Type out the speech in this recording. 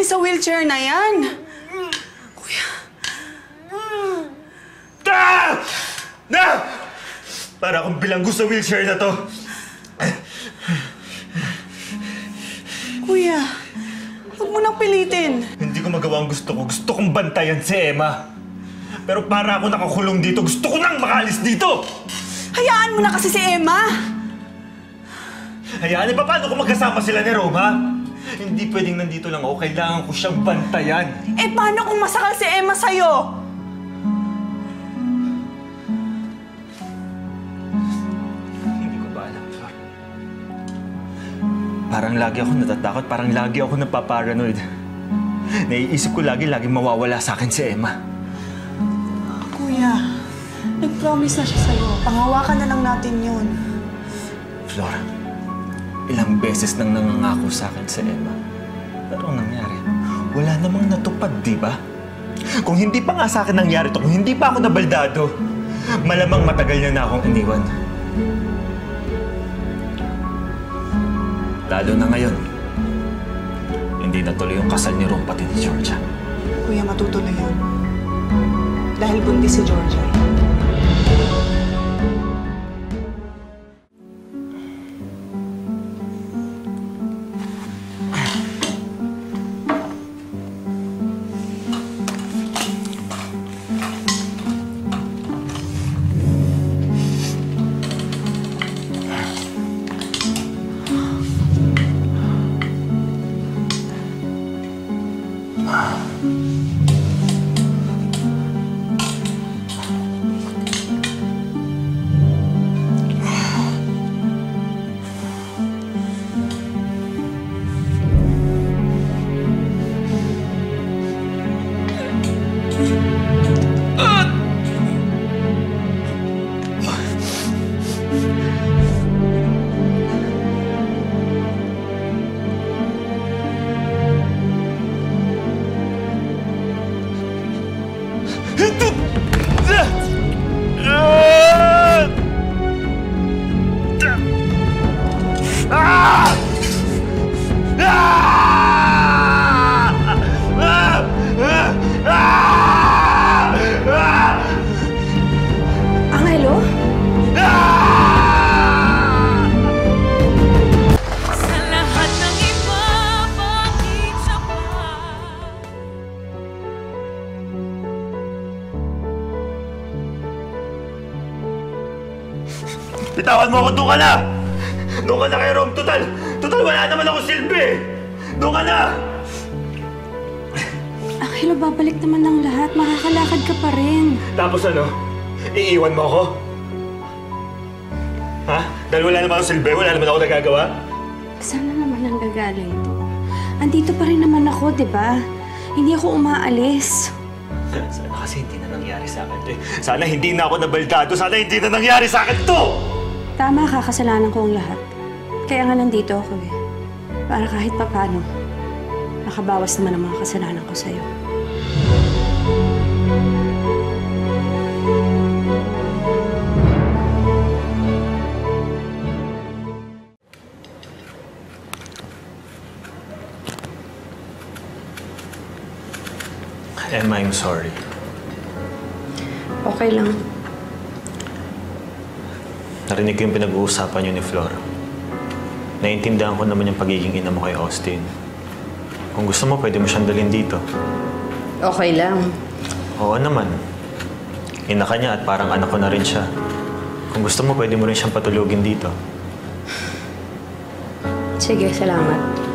sa wheelchair na yan. Kuya. Para akong bilanggo sa wheelchair na to. Kuya, huwag mo nang pilitin. Hindi ko magawa ang gusto ko. Gusto kong bantayan si Emma. Pero para ako nakakulong dito, gusto ko nang makalis dito! Hayaan mo na kasi si Emma! Hayaan, paano kung magkasama sila ni Roma? Hindi pwedeng nandito lang ako. Kailangan ko siyang bantayan. Eh, paano kung masakal si Emma sa'yo? Hindi ko ba alam, Flor? Parang lagi ako natatakot. Parang lagi ako napaparanoid. Naiisip ko laging mawawala sa akin si Emma. Kuya, nag-promise na siya sa'yo. Panghawakan na lang natin yun. Flor, ilang beses nang nangangako sa akin si Emma. Pero ang nangyari, wala namang natupad, di ba? Kung hindi pa nga sa akin nangyari to, kung hindi pa ako nabaldado, malamang matagal niya na akong iniwan. Lalo na ngayon, hindi natuloy yung kasal ni Rom pati ni Georgia. Kuya, matutuloy yun. Dahil buntis si Georgia. Angelo? Sa lahat ng iba, bakit siya pa? Bitawan mo ako, doon ka na! Doon ka na kay Rom, total wala naman ako silbi! Doon ka na! Angelo, babalik naman ang lahat. Makakalakad ka pa rin. Tapos ano? Iiwan mo ako? Ha? Dahil wala naman ako silbi, wala naman ako nagagawa? Saan na naman ang gagaling to? Andito pa rin naman ako, di ba? Hindi ako umaalis. Sana kasi hindi na nangyari sa akin to eh. Sana hindi na ako nabaldado. Sana hindi na nangyari sa akin to! Tama ka, kasalanan ko ang lahat. Kaya nga nandito ako eh. Para kahit papano, makabawas naman ang mga kasalanan ko sa'yo. Emma, I'm sorry. Okay lang. Narinig ko yung pinag-uusapan niyo ni Flor. Naiintindihan ko naman yung pagiging ina mo kay Austin. Kung gusto mo, pwede mo siyang dalhin dito. Okay lang. Oo naman. Ina ka niya at parang anak ko na rin siya. Kung gusto mo, pwede mo rin siyang patulugin dito. Sige, salamat.